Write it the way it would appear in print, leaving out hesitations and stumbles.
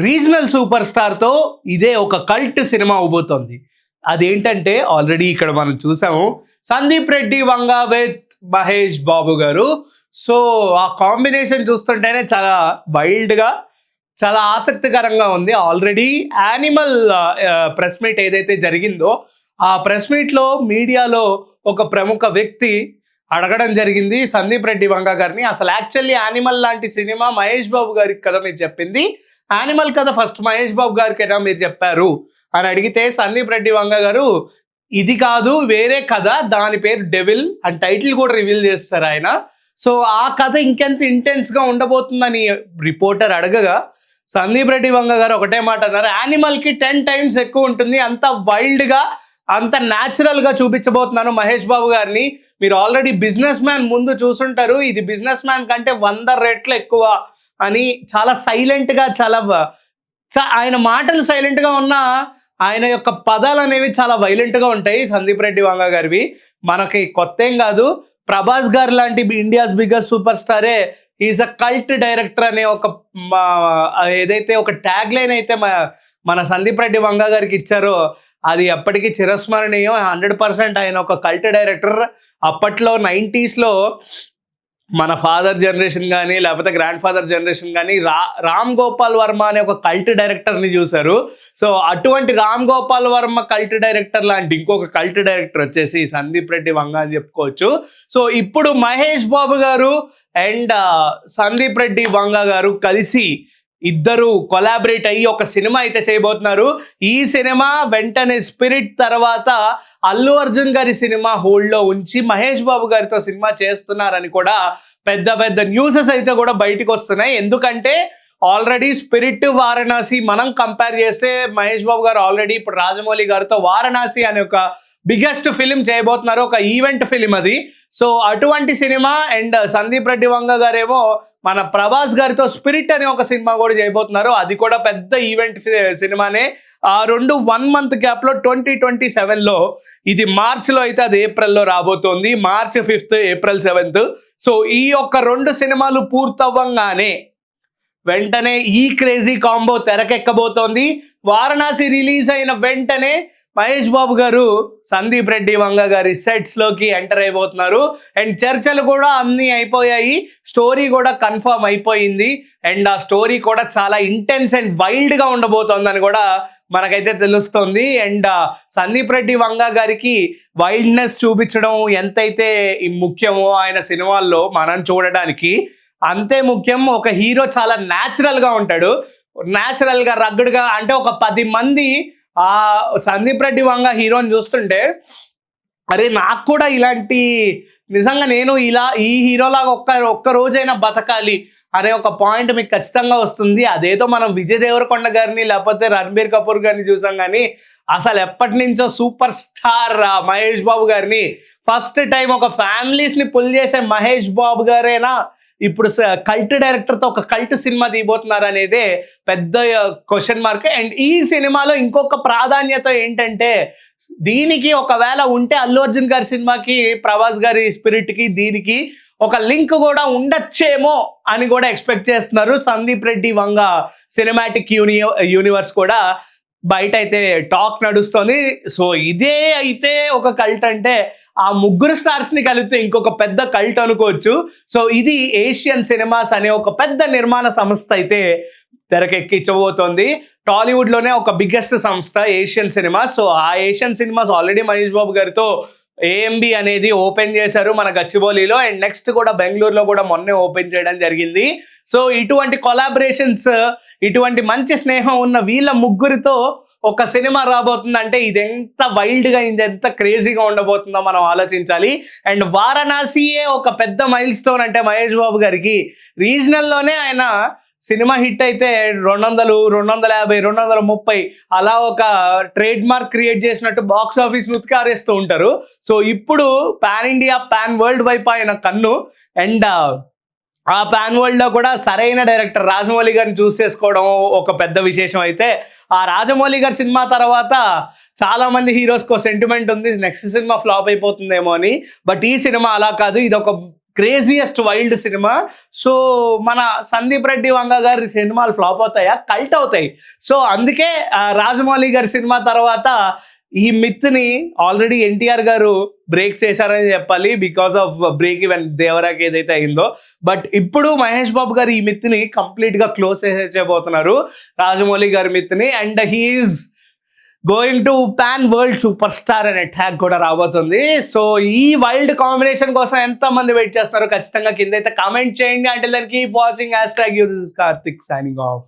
Regional super స్టార్తో ఇదే ఒక cult cinema అవబోతోంది. అదేంటంటే ఆల్రెడీ ఇక్కడ మనం చూసాము, సందీప్ రెడ్డి వంగ విత్ మహేష్ బాబు గారు. సో ఆ కాంబినేషన్ చూస్తుంటేనే చాలా వైల్డ్గా, చాలా ఆసక్తికరంగా ఉంది. ఆల్రెడీ యానిమల్ ప్రెస్ మీట్ ఏదైతే జరిగిందో ఆ ప్రెస్ మీట్లో మీడియాలో ఒక ప్రముఖ వ్యక్తి అడగడం జరిగింది సందీప్ రెడ్డి వంగ గారిని, అసలు యాక్చువల్లీ యానిమల్ లాంటి సినిమా మహేష్ బాబు గారికి కదా మీరు చెప్పింది, యానిమల్ కథ ఫస్ట్ మహేష్ బాబు గారికైనా మీరు చెప్పారు అని అడిగితే సందీప్ రెడ్డి వంగ గారు ఇది కాదు వేరే కథ, దాని పేరు డెవిల్ అని టైటిల్ కూడా రివీల్ చేస్తారు ఆయన. సో ఆ కథ ఇంకెంత ఇంటెన్స్గా ఉండబోతుందని రిపోర్టర్ అడగగా సందీప్ రెడ్డి వంగ గారు ఒకటే మాట అన్నారు, యానిమల్కి 10 times ఎక్కువ ఉంటుంది, అంత వైల్డ్గా అంత న్యాచురల్గా చూపించబోతున్నాను మహేష్ బాబు గారిని. మీరు ఆల్రెడీ బిజినెస్ మ్యాన్ ముందు చూసుంటారు, ఇది బిజినెస్ మ్యాన్ కంటే 100 రెట్లు ఎక్కువ అని చాలా సైలెంట్గా, ఆయన మాటలు సైలెంట్గా ఉన్నా ఆయన యొక్క పదాలు అనేవి చాలా వైలెంట్గా ఉంటాయి సందీప్ రెడ్డి వంగ గారివి. మనకి కొత్త ఏం కాదు, ప్రభాస్ గారు లాంటి ఇండియాస్ బిగ్గెస్ట్ సూపర్ స్టారే ఈజ్ అ కల్ట్ డైరెక్టర్ అనే ఒక ఏదైతే ఒక ట్యాగ్ లైన్ అయితే మన సందీప్ రెడ్డి వంగ గారికి ఇచ్చారో అది ఎప్పటికీ చిరస్మరణీయం. 100% ఆయన ఒక కల్ట్ డైరెక్టర్. అప్పట్లో 90s మన ఫాదర్ జనరేషన్ కానీ లేకపోతే గ్రాండ్ ఫాదర్ జనరేషన్ కానీ రామ్ గోపాల్ వర్మ అనే ఒక కల్ట్ డైరెక్టర్ని చూశారు. సో అటువంటి రామ్ గోపాల్ వర్మ కల్ట్ డైరెక్టర్ లాంటి ఇంకొక కల్ట్ డైరెక్టర్ వచ్చేసి సందీప్ రెడ్డి వంగ అని చెప్పుకోవచ్చు. సో ఇప్పుడు మహేష్ బాబు గారు అండ్ సందీప్ రెడ్డి వంగ గారు కలిసి ఇద్దరు కొలాబరేట్ అయ్యి ఒక సినిమా అయితే చేయబోతున్నారు. ఈ సినిమా వెంటనే స్పిరిట్ తర్వాత అల్లు అర్జున్ గారి సినిమా హోల్డ్లో ఉంచి మహేష్ బాబు గారితో సినిమా చేస్తున్నారని కూడా పెద్ద పెద్ద న్యూసెస్ అయితే కూడా బయటకు వస్తున్నాయి. ఎందుకంటే ఆల్రెడీ స్పిరిట్, వారణాసి మనం కంపేర్ చేస్తే మహేష్ బాబు గారు ఆల్రెడీ ఇప్పుడు రాజమౌళి గారితో వారణాసి అనే ఒక బిగ్గెస్ట్ ఫిలిం చేయబోతున్నారు, ఒక ఈవెంట్ ఫిలిం అది. సో అటువంటి సినిమా అండ్ సందీప్ రెడ్డి వంగ గారేమో మన ప్రభాస్ గారితో స్పిరిట్ అనే ఒక సినిమా కూడా చేయబోతున్నారు, అది కూడా పెద్ద ఈవెంట్ సినిమానే. ఆ రెండు 1 month గ్యాప్లో 2027లో, ఇది మార్చ్లో అయితే అది ఏప్రిల్లో రాబోతోంది, March 5th April 7th. So ఈ యొక్క 2 సినిమాలు పూర్తవ్వంగానే వెంటనే ఈ క్రేజీ కాంబో తెరకెక్కబోతోంది. వారణాసి రిలీజ్ అయిన వెంటనే మహేష్ బాబు గారు సందీప్ రెడ్డి వంగ గారి సెట్స్లోకి ఎంటర్ అయిపోతున్నారు. అండ్ చర్చలు కూడా అన్నీ అయిపోయాయి, స్టోరీ కూడా కన్ఫర్మ్ అయిపోయింది. అండ్ ఆ స్టోరీ కూడా చాలా ఇంటెన్స్ అండ్ వైల్డ్గా ఉండబోతోందని కూడా మనకైతే తెలుస్తుంది. అండ్ సందీప్ రెడ్డి వంగ గారికి వైల్డ్నెస్ చూపించడం ఎంతైతే ముఖ్యమో ఆయన సినిమాల్లో మనం చూడడానికి, అంతే ముఖ్యం ఒక హీరో చాలా న్యాచురల్గా ఉంటాడు. న్యాచురల్గా రగ్గుడుగా అంటే ఒక 10 మంది ఆ సందీప్ రెడ్డి వంగ హీరోని చూస్తుంటే అరే నాకు కూడా ఇలాంటి, నిజంగా నేను ఇలా ఈ హీరోలాగా ఒక్క రోజైనా బతకాలి అనే ఒక పాయింట్ మీకు ఖచ్చితంగా వస్తుంది. అదేదో మనం విజయ్ దేవరకొండ గారిని లేకపోతే రణబీర్ కపూర్ గారిని చూసాం, కానీ అసలు ఎప్పటి నుంచో సూపర్ స్టార్ మహేష్ బాబు గారిని ఫస్ట్ టైం ఒక ఫ్యామిలీస్ని పుల్ చేసే మహేష్ బాబు గారేనా ఇప్పుడు కల్ట్ డైరెక్టర్తో ఒక కల్ట్ సినిమా తీయబోతున్నారు అనేదే పెద్ద క్వశ్చన్ మార్క్. అండ్ ఈ సినిమాలో ఇంకొక ప్రాధాన్యత ఏంటంటే, దీనికి ఒకవేళ ఉంటే అల్లు అర్జున్ గారి సినిమాకి, ప్రభాస్ గారి స్పిరిట్కి దీనికి ఒక లింక్ కూడా ఉండొచ్చేమో అని కూడా ఎక్స్పెక్ట్ చేస్తున్నారు. సందీప్ రెడ్డి వంగ సినిమాటిక్ యూనివర్స్ కూడా బయట అయితే టాక్ నడుస్తుంది. సో ఇదే అయితే ఒక కల్ట్ అంటే ఆ 3 స్టార్స్ని కలిపితే ఇంకొక పెద్ద కల్ట్ అనుకోవచ్చు. సో ఇది ఏషియన్ సినిమాస్ అనే ఒక పెద్ద నిర్మాణ సంస్థ అయితే తెరకెక్కించబోతోంది. టాలీవుడ్లోనే ఒక బిగ్గెస్ట్ సంస్థ ఏషియన్ సినిమాస్. సో ఆ Asian cinemas already Mahesh Babu గారితో AMB అనేది ఓపెన్ చేశారు మన గచ్చిబౌలిలో, అండ్ నెక్స్ట్ కూడా బెంగళూరులో కూడా మొన్నే ఓపెన్ చేయడం జరిగింది. సో ఇటువంటి కొలాబరేషన్స్, ఇటువంటి మంచి స్నేహం ఉన్న వీళ్ళ ముగ్గురితో ఒక సినిమా రాబోతుందంటే ఇది ఎంత వైల్డ్గా, ఇది ఎంత క్రేజీగా ఉండబోతుందో మనం ఆలోచించాలి. అండ్ వారణాసియే ఒక పెద్ద మైల్ స్టోన్ అంటే మహేష్ బాబు గారికి. రీజనల్లోనే ఆయన సినిమా హిట్ అయితే 200, 250, 230 అలా ఒక ట్రేడ్ మార్క్ క్రియేట్ చేసినట్టు బాక్స్ ఆఫీస్ ఉతికారేస్తూ ఉంటారు. సో ఇప్పుడు పాన్ ఇండియా, పాన్ వరల్డ్ వైపు ఆయన కన్ను. అండ్ ఆ పాన్ వరల్డ్లో కూడా సరైన డైరెక్టర్ రాజమౌళి గారిని చూస్ చేసుకోవడం ఒక పెద్ద విశేషం. అయితే ఆ రాజమౌళి గారి సినిమా తర్వాత చాలామంది హీరోస్కి సెంటిమెంట్ ఉంది, నెక్స్ట్ సినిమా ఫ్లాప్ అయిపోతుందేమో అని. బట్ ఈ సినిమా అలా కాదు, ఇది ఒక క్రేజియస్ట్ వైల్డ్ సినిమా. సో మన సందీప్ రెడ్డి వంగ గారి సినిమాలు ఫ్లాప్ అవుతాయా, కల్ట్ అవుతాయి. సో అందుకే రాజమౌళి గారి సినిమా తర్వాత ఈ మిత్ని ఆల్రెడీ ఎన్టీఆర్ గారు బ్రేక్ చేశారని చెప్పాలి, బికాస్ ఆఫ్ బ్రేక్ ఈవెన్ దేవరాకి ఏదైతే అయిందో. బట్ ఇప్పుడు మహేష్ బాబు గారు ఈ మిత్ని కంప్లీట్ గా క్లోజ్ చేసేయబోతున్నారు, రాజమౌళి గారి మిత్ని. And he's going to pan world super star అనే ట్యాగ్ కూడా రాబోతుంది. సో ఈ వైల్డ్ కాంబినేషన్ కోసం ఎంత మంది వెయిట్ చేస్తున్నారో ఖచ్చితంగా కింద అయితే కామెంట్ చేయండి. అంటే దానికి watching #, this is Karthik signing off.